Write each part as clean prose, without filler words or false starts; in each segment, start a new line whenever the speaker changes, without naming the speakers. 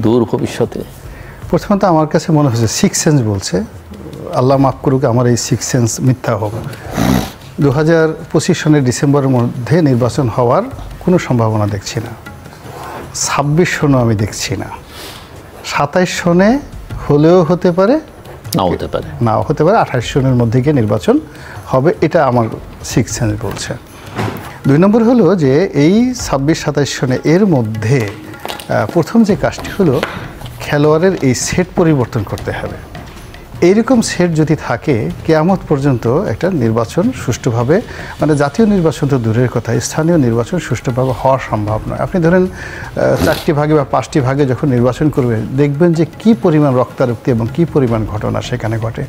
দূর ভবিষ্যতে?
প্রথমত আমার কাছে মনে হচ্ছে সিক্স সেন্স বলছে, আল্লাহ মাফ করুক আমার এই সিক্স সেন্স মিথ্যা হোক। 2025 সনের ডিসেম্বরের মধ্যে নির্বাচন হওয়ার কোনো সম্ভাবনা দেখছি না। 26 সনও আমি দেখছি না। 27 সনে হলেও হতে পারে, নাও হতে পারে, 28 সনের মধ্যে গিয়ে নির্বাচন হবে, এটা আমার সিক্স সেন্স বলছে। 2 নম্বর হলো যে এই 26-27 সনে এর মধ্যে প্রথম যে কাজটি হলো খেলোয়াড়ের এই সেট পরিবর্তন করতে হবে। এইরকম সেট যদি থাকে কিয়ামত পর্যন্ত একটা নির্বাচন সুষ্ঠুভাবে, মানে জাতীয় নির্বাচন তো দূরের কথা, স্থানীয় নির্বাচন সুষ্ঠুভাবে হওয়া সম্ভব নয়। আপনি ধরেন 4টি ভাগে বা 5টি ভাগে যখন নির্বাচন করবে দেখবেন যে কি পরিমাণ রক্তারক্তি এবং কি পরিমাণ ঘটনা সেখানে ঘটে,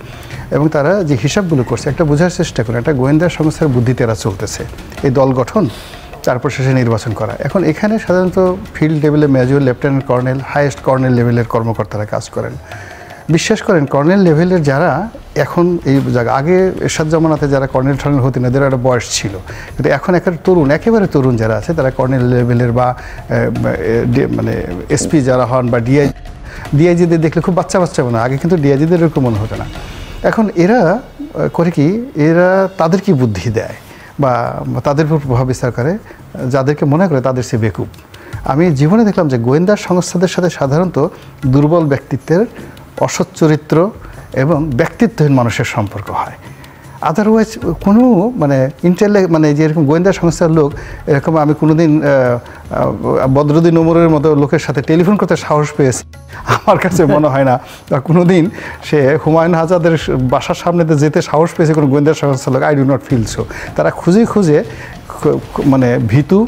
এবং তারা যে হিসাবগুলো করছে একটা বোঝার চেষ্টা করে, একটা গোয়েন্দা সংস্থার বুদ্ধিতে এরা চলতেছে, এই দল গঠন তারপর শেষে নির্বাচন করা। এখন এখানে সাধারণত ফিল্ড লেভেলে major, lieutenant colonel, highest colonel লেভেলের কর্মকর্তারা কাজ করেন। বিশ্বাস করেন কর্নেল লেভেলের যারা এখন এই জায়গা, আগে এরশাদ জামানাতে যারা কর্নেল টর্নেল হতেন এদের একটা বয়স ছিল, কিন্তু এখন একেবারে তরুণ যারা আছে তারা কর্নেল লেভেলের বা মানে এসপি যারা হন বা ডিআইজিদের দেখলে খুব বাচ্চা মনে হয়। আগে কিন্তু ডিআইজিদের এরকম মনে হতো না। এখন এরা করে কি, এরা তাদের কি বুদ্ধি দেয় বা তাদের উপর প্রভাব বিস্তার করে যাদেরকে মনে করে তাদের সে বেকুব। আমি জীবনে দেখলাম যে গোয়েন্দা সংস্থাদের সাথে সাধারণত দুর্বল ব্যক্তিত্বের, অসৎ চরিত্র এবং ব্যক্তিত্বহীন মানুষের সম্পর্ক হয়। আদারওয়াইজ কোনো মানে মানে যেরকম গোয়েন্দা সংস্থার লোক, এরকম আমি কোনোদিন বদরুদ্দিন ওমরের মতো লোকের সাথে টেলিফোন করতে সাহস পেয়েছি আমার কাছে মনে হয় না, বা কোনোদিন সে হুমায়ুন আজাদের বাসার সামনেতে যেতে সাহস পেয়েছে কোনো গোয়েন্দা সংস্থার লোক। I do not feel so. তারা খুঁজে মানে ভীতু,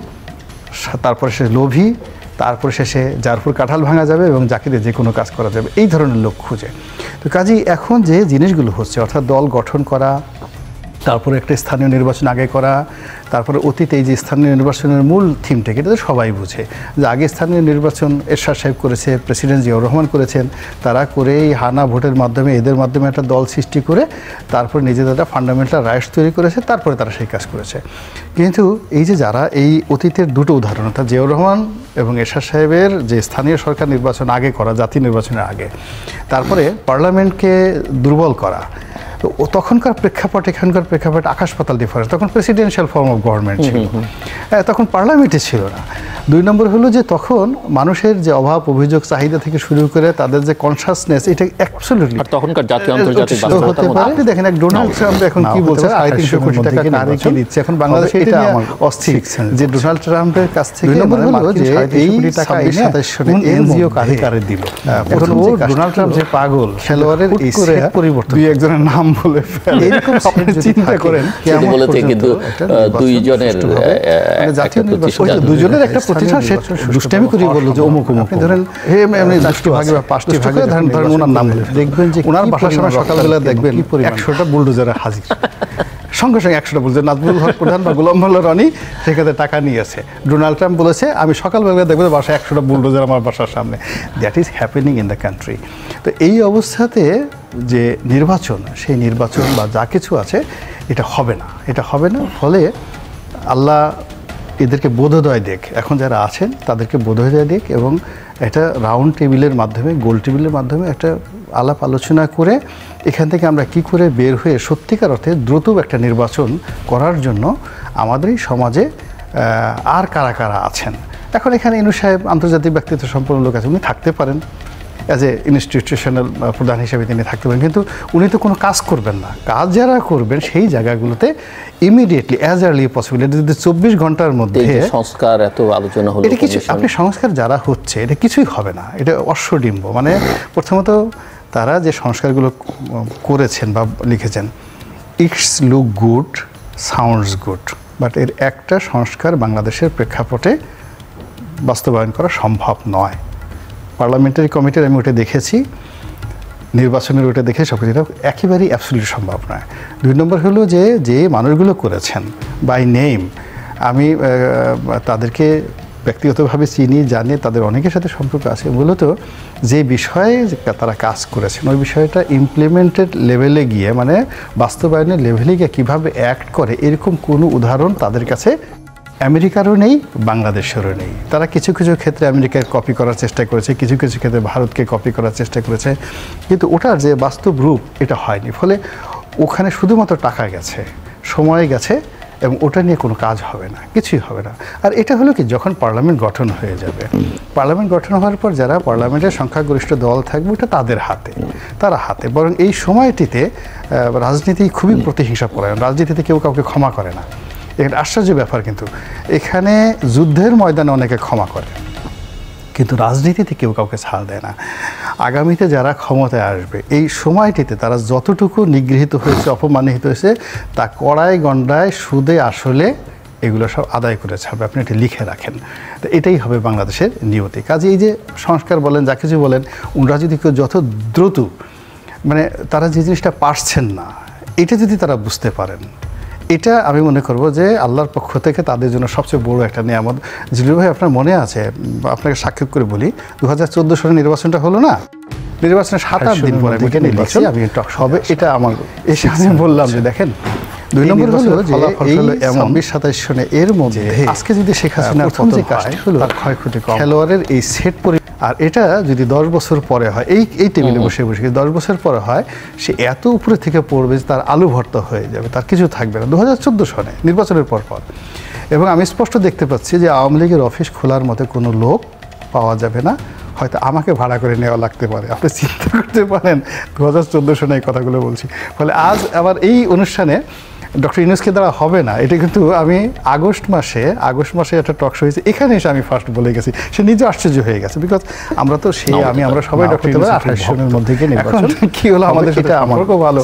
তারপরে সে লোভী, তারপরে শেষে যার উপর কাঁঠাল ভাঙা যাবে এবং যাকে দিয়ে যে কোনো কাজ করা যাবে, এই ধরনের লোক খুঁজে। তো কাজেই এখন যে জিনিসগুলো হচ্ছে, অর্থাৎ দল গঠন করা, তারপরে একটা স্থানীয় নির্বাচন আগে করা, তারপরে অতীতে এই যে স্থানীয় নির্বাচনের মূল থিমটাকে, এটা তো সবাই বুঝে যে আগে স্থানীয় নির্বাচন এরশাদ সাহেব করেছে, প্রেসিডেন্ট জিয়াউর রহমান করেছেন, তারা করে এই হানা ভোটের মাধ্যমে এদের মাধ্যমে একটা দল সৃষ্টি করে তারপর নিজেদের একটা ফান্ডামেন্টাল রাইটস তৈরি করেছে, তারপরে তারা সেই কাজ করেছে। কিন্তু এই যে যারা এই অতীতের দুটো উদাহরণ, অর্থাৎ জিয়াউর রহমান এবং এরশাদ সাহেবের যে স্থানীয় সরকার নির্বাচন আগে করা, জাতীয় নির্বাচনের আগে, তারপরে পার্লামেন্টকে দুর্বল করা, তো তখনকার প্রেক্ষাপট এখানকার প্রেক্ষাপট আকাশ পাতাল ডিফারেন্স। তখন প্রেসিডেন্সিয়াল ফর্ম অফ গভর্নমেন্ট ছিল, তখন পার্লামেন্টে ছিল না। 2 নম্বর হলো যে তখন মানুষের যে অভাব, অভিযোগ, চাহিদা থেকে শুরু করে তাদের যে কনসাসনেস, এটা অ্যাবসলিউটলি
তখনকার জাতীয় আন্তর্জাতিক
হতে পারে। আপনি দেখেন এক ডোনাল্ড ট্রাম্প এখন কি বলছে, 350 কোটি টাকা কারে কি দিচ্ছে এখন বাংলাদেশে, এটা আমার অস্থির যে ডোনাল্ড ট্রাম্পের কাছ থেকে 2 নম্বর হলো যে এই 27 সনে এনজিও কারে দিল। এখন ও ডোনাল্ড ট্রাম্প যে পাগল, খেলোয়াড়ের এই সেট পরিবর্তন, দুই একজনের নাম বলে ফেলে, এরকম আপনি চিন্তা করেন কেমন বলেছে। কিন্তু দুইজনের জাতীয় নির্বাচন, দুইজনের একটা প্রতিষ্ঠান সে দুষ্টামি করে বলল যে অমুক অমুক, আপনি ধরেন এমনি 4টি ভাগে বা 5টি ভাগে ধরেন ওনার নাম বলে দেখবেন যে ওনার বাসার সামনে সকালবেলা দেখবেন 100টা বুলডোজার হাজির, সঙ্গে 100টা বুলডোজার, নাজমুল হক প্রধান বা গোলাম মোল্লা রনি সেখানে টাকা নিয়েছে। ডোনাল্ড ট্রাম্প বলেছে আমি সকালবেলা দেখবেন বাসায় 100টা বুলডোজার আমার বাসার সামনে। That is happening in the country. তো এই অবস্থাতে যে নির্বাচন, সেই নির্বাচন বা যা কিছু আছে এটা হবে না। ফলে আল্লাহ এদেরকে বোধোদয় দেখ, এখন যারা আছেন তাদেরকে বোধোদয় দেখ, এবং একটা রাউন্ড টেবিলের মাধ্যমে, গোল টেবিলের মাধ্যমে একটা আলাপ আলোচনা করে এখান থেকে আমরা কি করে বের হয়ে সত্যিকার অর্থে দ্রুত একটা নির্বাচন করার জন্য আমাদের এই সমাজে আর কারা আছেন। এখন এখানে ইনু সাহেব আন্তর্জাতিক ব্যক্তিত্ব সম্পন্ন লোক আছে, উনি থাকতে পারেন অ্যাজ এ ইনস্টিটিউশনাল প্রধান হিসেবে তিনি থাকতে পারেন, কিন্তু উনি তো কোনো কাজ করবেন না। কাজ যারা করবেন সেই জায়গাগুলোতে ইমিডিয়েটলি অ্যাজ আর্লি পসিবল, এটা যদি 24 ঘন্টার মধ্যে সংস্কার, এত আলোচনা হলো, এটা কিছু আপনি সংস্কার যারা হচ্ছে এটা কিছুই হবে না, এটা অশ্বডিম্ব। মানে প্রথমত তারা যে সংস্কারগুলো করেছেন বা লিখেছেন, it's look good, sounds good, but এর একটা সংস্কার বাংলাদেশের প্রেক্ষাপটে বাস্তবায়ন করা সম্ভব নয়। পার্লামেন্টারি কমিটির আমি ওটা দেখেছি, নির্বাচনের ওটা দেখে সব কিছু একেবারেই অ্যাবসলিউট সম্ভব নয়। 2 নম্বর হলো যে মানুষগুলো করেছেন বাই নেম, আমি তাদেরকে ব্যক্তিগতভাবে চিনি, জানি, তাদের অনেকের সাথে সম্পর্ক আছে। মূলত যে বিষয়ে তারা কাজ করেছেন ওই বিষয়টা ইমপ্লিমেন্টেড লেভেলে গিয়ে, মানে বাস্তবায়নের লেভেলে গিয়ে কীভাবে অ্যাক্ট করে এরকম কোনো উদাহরণ তাদের কাছে আমেরিকারও নেই, বাংলাদেশেরও নেই। তারা কিছু কিছু ক্ষেত্রে আমেরিকার কপি করার চেষ্টা করেছে, কিছু কিছু ক্ষেত্রে ভারতকে কপি করার চেষ্টা করেছে, কিন্তু ওটার যে বাস্তব রূপ এটা হয়নি। ফলে ওখানে শুধুমাত্র টাকা গেছে, সময় গেছে, এবং ওটা নিয়ে কোনো কাজ হবে না, কিছুই হবে না। আর এটা হলো কি, যখন পার্লামেন্ট গঠন হয়ে যাবে, পার্লামেন্ট গঠন হওয়ার পর যারা পার্লামেন্টের সংখ্যাগরিষ্ঠ দল থাকবে ওটা তাদের হাতে, তারা হাতে। বরং এই সময়টিতে রাজনীতি খুবই প্রতিহিংসা পরায়ণ, রাজনীতিতে কেউ কাউকে ক্ষমা করে না। এটা আশ্চর্য ব্যাপার, কিন্তু এখানে যুদ্ধের ময়দানে অনেকে ক্ষমা করে, কিন্তু রাজনীতিতে কেউ কাউকে ছাড় দেয় না। আগামীতে যারা ক্ষমতায় আসবে এই সময়টিতে তারা যতটুকু নিগৃহীত হয়েছে, অপমানিত হয়েছে, তা কড়ায় গণ্ডায় সুদে আসলে এগুলো সব আদায় করে ছাড়বে। আপনি এটা লিখে রাখেন। তো এটাই হবে বাংলাদেশের নিয়তি। কাজে এই যে সংস্কার বলেন, যা কিছু বলেন, ওনারা যদি কেউ যত দ্রুত, মানে তারা যে জিনিসটা পারছেন না, এটা যদি তারা বুঝতে পারেন, এটা আমি মনে করব যে আল্লাহর পক্ষ থেকে তাদের জন্য সবচেয়ে বড় একটা নিয়ামত। জিলু ভাই, আপনার মনে আছে, আপনাকে সাক্ষাৎ করে বলি, 2014 সালে নির্বাচনটা হলো না, নির্বাচনের 7-8 দিন পরে নির্বাচন আমি হবে, এটা আমার এসে আমি বললাম যে দেখেন, 2 নম্বর হলো যে এই 26-27 সনে এর মধ্যে আজকে যদি শেখ হাসিনার প্রথম যে কাজটি হলো তার ক্ষয়ক্ষতি কম, খেলোয়াড়ের এই সেট, আর এটা যদি 10 বছর পরে হয়, এই টেবিলে বসে বসে 10 বছর পরে হয়, সে এত উপরে থেকে পড়বে যে তার আলু ভর্তা হয়ে যাবে, তার কিছু থাকবে না 2014 সনে নির্বাচনের পর। এবং আমি স্পষ্ট দেখতে পাচ্ছি যে আওয়ামী লীগের অফিস খোলার মতো কোনো লোক পাওয়া যাবে না, হয়তো আমাকে ভাড়া করে নেওয়া লাগতে পারে। আপনি চিন্তা করতে পারেন 2014 সনে এই কথাগুলো বলছি। ফলে আজ আবার এই অনুষ্ঠানে ডক্টর ইউনূসকে দ্বারা হবে না, এটা কিন্তু আমি আগস্ট মাসে একটা টক শো হয়েছে, এখানে এসে আমি ফার্স্ট বলে গেছি, সে নিজে আশ্চর্য হয়ে গেছে। বিকজ আমরা তো আমরা সবাই ডক্টর ইউনূস 28 সনের মধ্যে গিয়ে নির্বাচন কি হলো, আমাদের সাথে সম্পর্ক ভালো,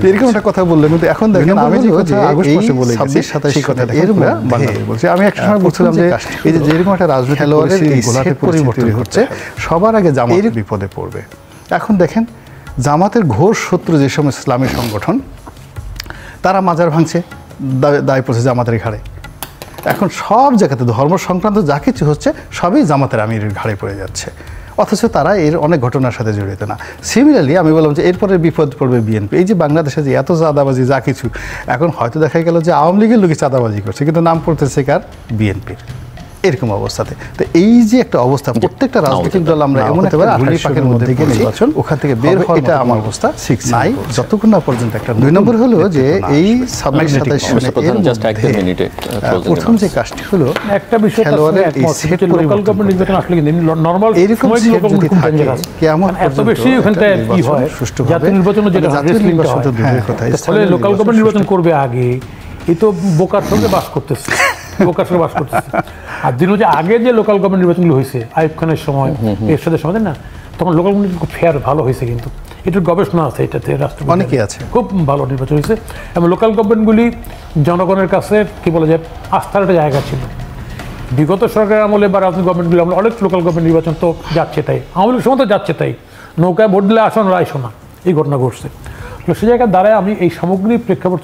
এরকম একটা কথা বললেন। কিন্তু এখন দেখেন, আমি যে কথা আগস্ট মাসে বলে গেছি, 26-27 কথা এর বাংলাদেশে বলছি। আমি একটা সময় বলছিলাম যে এই যে যেরকম একটা রাজনৈতিক খেলোয়াড়ের এই গোলাতে পরিবর্তন হচ্ছে, সবার আগে জামাত বিপদে পড়বে। এখন দেখেন, জামাতের ঘোর শত্রু যে সময় ইসলামী সংগঠন, তারা মাজার ভাঙছে, দায় পড়ছে জামাতের ঘাড়ে। এখন সব জায়গাতে ধর্ম সংক্রান্ত যা কিছু হচ্ছে সবই জামাতের আমিরের ঘাড়ে পড়ে যাচ্ছে, অথচ তারা এর অনেক ঘটনার সাথে জড়িত না। সিমিলারলি আমি বললাম যে এরপরে বিপদ পড়বে বিএনপি। এই যে বাংলাদেশে যে এত চাঁদাবাজি যা কিছু, এখন হয়তো দেখা গেল যে আওয়ামী লীগের লোকই চাঁদাবাজি করছে, কিন্তু নাম পড়তেছে কার, বিএনপির। এরকম অবস্থাতে তো এই যে একটা অবস্থা, প্রত্যেকটা রাজনৈতিক দল আমরা এমন একটা ঘুড়ি পাকের মধ্যে গিয়ে নির্বাচন, ওখান থেকে বের হওয়া, এটা আমার অবস্থা নাই যতক্ষণ না পর্যন্ত একটা। 2 নম্বর হলো যে এই 26-27 সনে প্রথম যে কাজটি হলো
একটা বিষয়, খেলোয়াড়ের এই সেট লোকাল গভর্নমেন্ট নির্বাচন আসলে কিন্তু নরমাল
এরকম যদি থাকে, কেমন
এত বেশি ওখানটা কি হয়, জাতীয় নির্বাচনে যেটা রেসলিংটা হয়, তাহলে লোকাল গভর্নমেন্ট নির্বাচন করবে আগে, এই তো বোকার সঙ্গে বাস করতেছে, আর দিন যে আগে যে লোকাল গভর্নমেন্ট নির্বাচনগুলো হয়েছে আইয়ুব খানের সময়, এরশাদের সময় না, তখন লোকাল গভর্নমেন্ট খুব ফেয়ার ভালো হয়েছে, কিন্তু এটার গবেষণা আছে, এটাতে রাষ্ট্রপতি
অনেকেই আছে,
খুব ভালো নির্বাচন হয়েছে। এবং লোকাল গভর্নমেন্টগুলি জনগণের কাছে কি বলা যায়, আস্থার একটা জায়গা ছিল। বিগত সরকারের আমলে বা রাজনৈতিক গভর্নমেন্টগুলো আমরা অনেক লোকাল গভর্নমেন্ট নির্বাচন তো যাচ্ছে তাই, আওয়ামী লীগের সময় তো যাচ্ছে তাই, নৌকায় ভোট দিলে আসন রায় শোনা, এই ঘটনা ঘটছে। সে জায়গায় দাঁড়ায় আমি এই সামগ্রিক প্রেক্ষাপট